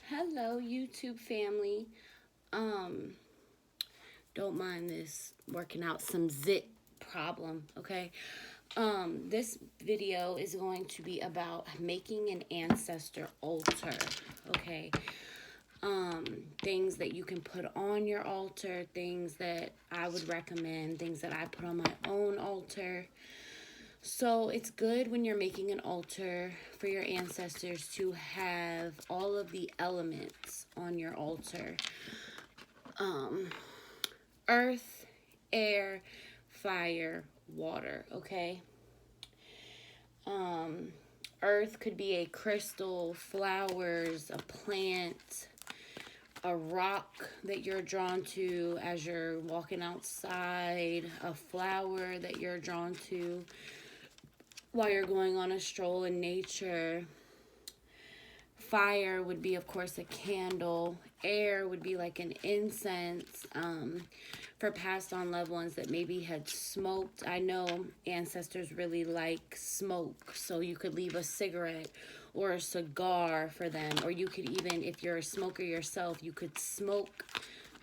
Hello, YouTube family. Um, don't mind this working out some zit problem, okay? This video is going to be about making an ancestor altar, okay? Things that you can put on your altar, things that I would recommend, things that I put on my own altar. So it's good when you're making an altar for your ancestors to have all of the elements on your altar. Earth, air, fire, water, okay? Earth could be a crystal, flowers, a plant, a rock that you're drawn to as you're walking outside, a flower that you're drawn to while you're going on a stroll in nature. Fire would be, of course, a candle. Air would be like an incense for passed on loved ones that maybe had smoked. I know ancestors really like smoke, so you could leave a cigarette or a cigar for them. Or you could even, if you're a smoker yourself, you could smoke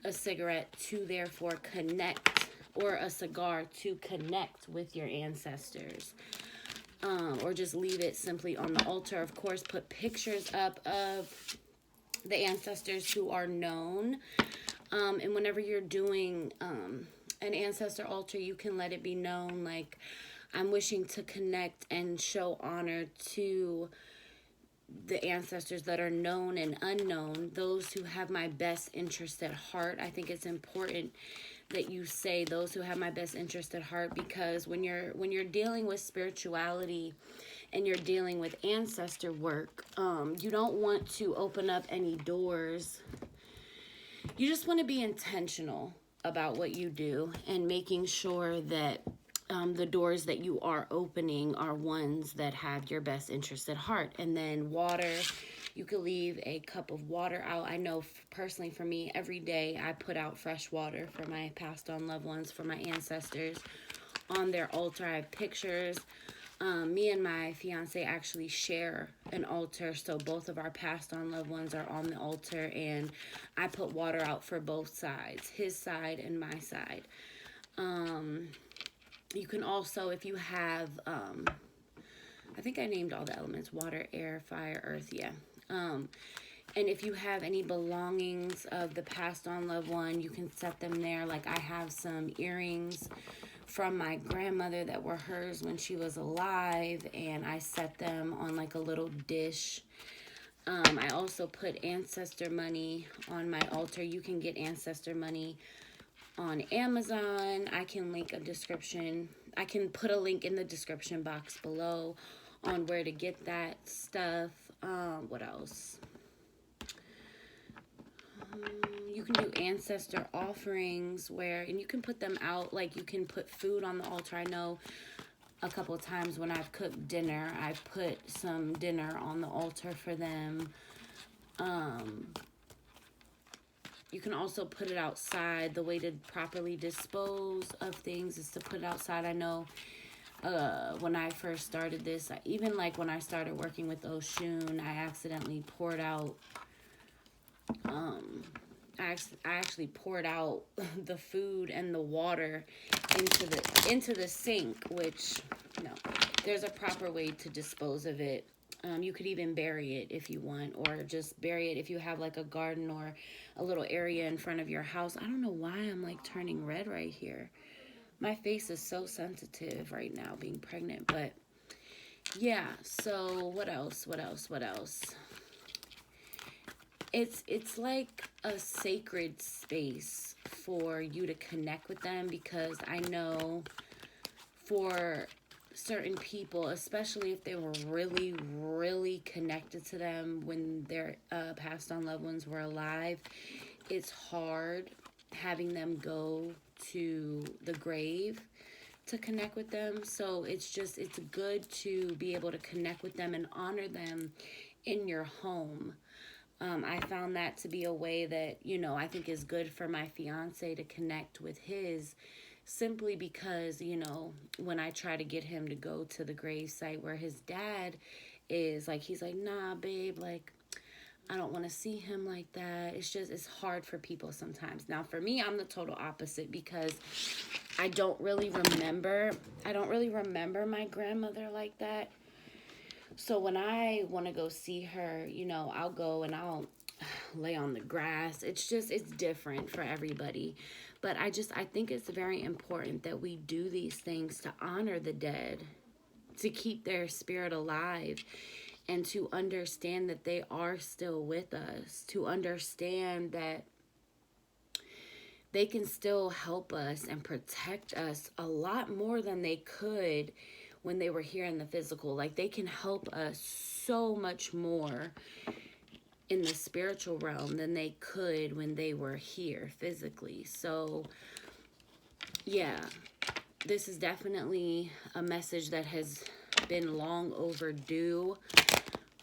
a cigarette to therefore connect, or a cigar to connect with your ancestors. Or just leave it simply on the altar. Of course, put pictures up of the ancestors who are known. And whenever you're doing an ancestor altar, you can let it be known, like, I'm wishing to connect and show honor to the ancestors that are known and unknown, those who have my best interest at heart. I think it's important that you say those who have my best interest at heart, because when you're dealing with spirituality and you're dealing with ancestor work, you don't want to open up any doors. You just want to be intentional about what you do and making sure that the doors that you are opening are ones that have your best interest at heart. And then water, you could leave a cup of water out. I know personally for me, every day I put out fresh water for my passed on loved ones, for my ancestors on their altar. I have pictures. Me and my fiance actually share an altar, so both of our passed on loved ones are on the altar, and I put water out for both sides, his side and my side. You can also, if you have, I think I named all the elements: water, air, fire, earth, yeah. And if you have any belongings of the passed on loved one, you can set them there. Like, I have some earrings from my grandmother that were hers when she was alive, and I set them on like a little dish. I also put ancestor money on my altar. You can get ancestor money on Amazon. I can put a link in the description box below on where to get that stuff. What else? You can do ancestor offerings and you can put them out, like you can put food on the altar. I know a couple of times when I've cooked dinner, I've put some dinner on the altar for them. You can also put it outside. The way to properly dispose of things is to put it outside. I know when I first started this, even like when I started working with Oshun, I accidentally poured out I actually poured out the food and the water into the sink, which, no, there's a proper way to dispose of it. You could even bury it if you want, or just bury it if you have like a garden or a little area in front of your house. I don't know why I'm like turning red right here. My face is so sensitive right now being pregnant, but yeah. So what else? It's like a sacred space for you to connect with them, because I know for certain people, especially if they were really, really connected to them when their passed on loved ones were alive, it's hard having them go to the grave to connect with them. So it's good to be able to connect with them and honor them in your home. I found that to be a way that, I think is good for my fiance to connect with his, simply because, when I try to get him to go to the grave site where his dad is, like, he's like, nah, babe, like, I don't want to see him like that. It's hard for people sometimes. Now, for me, I'm the total opposite because I don't really remember my grandmother like that. So when I want to go see her, I'll go and I'll lay on the grass. It's different for everybody. But I think it's very important that we do these things to honor the dead, to keep their spirit alive, and to understand that they are still with us, to understand that they can still help us and protect us a lot more than they could when they were here in the physical. Like, they can help us so much more in the spiritual realm than they could when they were here physically. So, yeah, this is definitely a message that has been long overdue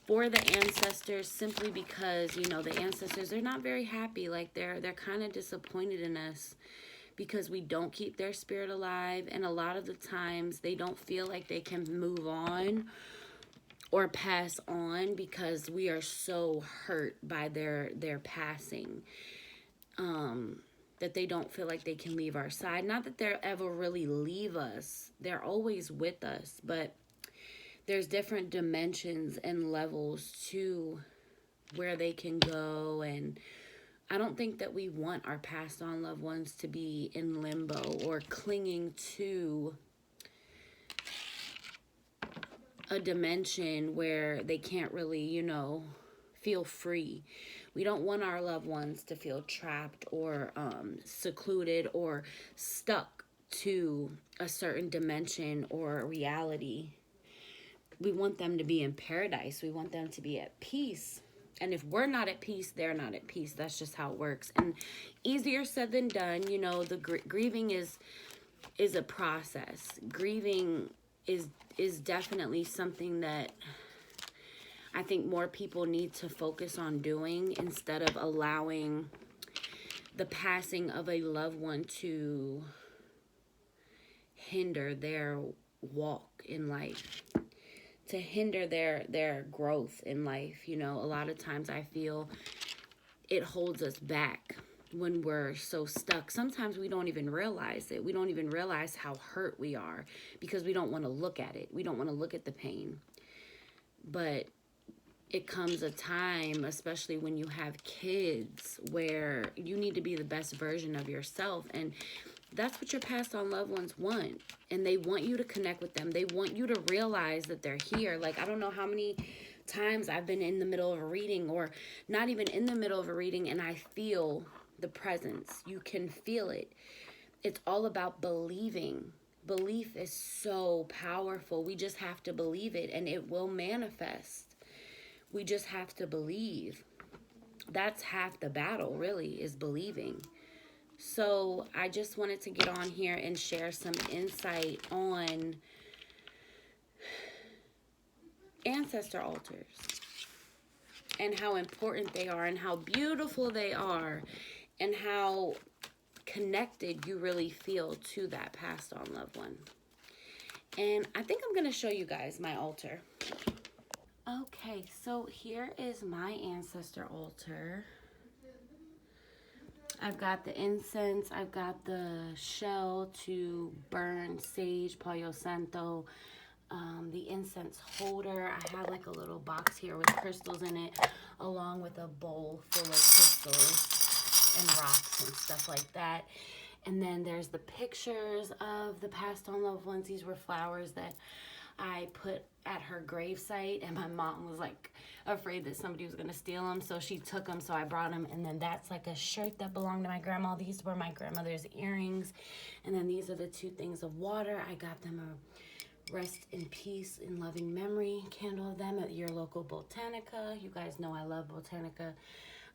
for the ancestors, simply because, the ancestors, they're not very happy. Like, they're kind of disappointed in us because we don't keep their spirit alive. And a lot of the times they don't feel like they can move on or pass on because we are so hurt by their passing, that they don't feel like they can leave our side. Not that they'll ever really leave us. They're always with us, but there's different dimensions and levels to where they can go. And I don't think that we want our passed on loved ones to be in limbo or clinging to a dimension where they can't really, feel free. We don't want our loved ones to feel trapped or secluded or stuck to a certain dimension or reality. We want them to be in paradise. We want them to be at peace. And if we're not at peace, they're not at peace. That's just how it works. And easier said than done. The grieving is a process. Grieving is definitely something that I think more people need to focus on doing, instead of allowing the passing of a loved one to hinder their walk in life, to hinder their growth in life. A lot of times I feel it holds us back when we're so stuck. Sometimes we don't even realize it. We don't even realize how hurt we are because we don't want to look at it. We don't want to look at the pain. But it comes a time, especially when you have kids, where you need to be the best version of yourself. And that's what your passed on loved ones want. And they want you to connect with them. They want you to realize that they're here. Like, I don't know how many times I've been in the middle of a reading, or not even in the middle of a reading, and I feel the presence. You can feel it. It's all about believing. Belief is so powerful. We just have to believe it, and it will manifest. We just have to believe. That's half the battle, really, is believing. So I just wanted to get on here and share some insight on ancestor altars and how important they are and how beautiful they are and how connected you really feel to that passed on loved one. And I think I'm going to show you guys my altar. Okay, so here is my ancestor altar. I've got the incense, I've got the shell to burn sage, Palo Santo, the incense holder. I have like a little box here with crystals in it, along with a bowl full of crystals and rocks and stuff like that. And then there's the pictures of the passed on loved ones. These were flowers that I put at her gravesite, and my mom was like afraid that somebody was gonna steal them, so she took them, so I brought them. And then that's like a shirt that belonged to my grandma. These were my grandmother's earrings. And then these are the 2 things of water. I got them a rest in peace in loving memory candle of them at your local Botanica. You guys know I love Botanica.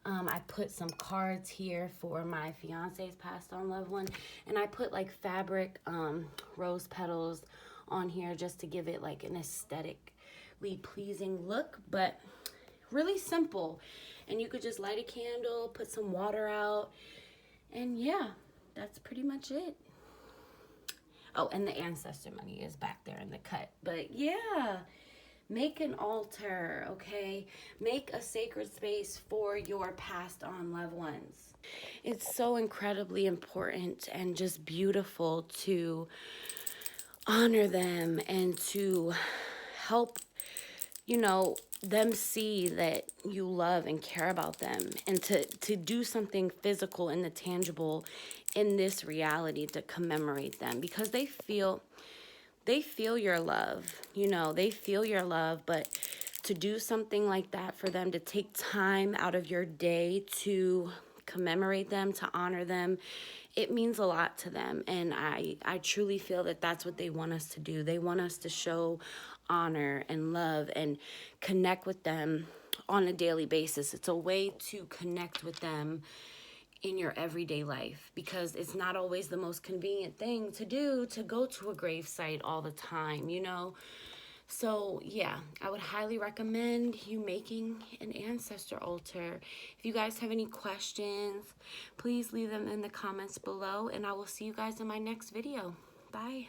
I put some cards here for my fiance's passed on loved one, and I put like fabric rose petals on here just to give it like an aesthetically pleasing look, but really simple. And you could just light a candle, put some water out, and yeah, that's pretty much it. Oh, and the ancestor money is back there in the cut. But yeah, Make an altar, okay? Make a sacred space for your passed on loved ones. It's so incredibly important and just beautiful to honor them and to help, you know, them see that you love and care about them, and to do something physical and the tangible in this reality to commemorate them, because they feel your love, you know, they feel your love. But to do something like that for them, to take time out of your day to commemorate them, to honor them, it means a lot to them. And I truly feel that that's what they want us to do. They want us to show honor and love and connect with them on a daily basis. It's a way to connect with them in your everyday life, because it's not always the most convenient thing to do to go to a grave site all the time, you know. So yeah, I would highly recommend you making an ancestor altar. If you guys have any questions, please leave them in the comments below, and I will see you guys in my next video. Bye.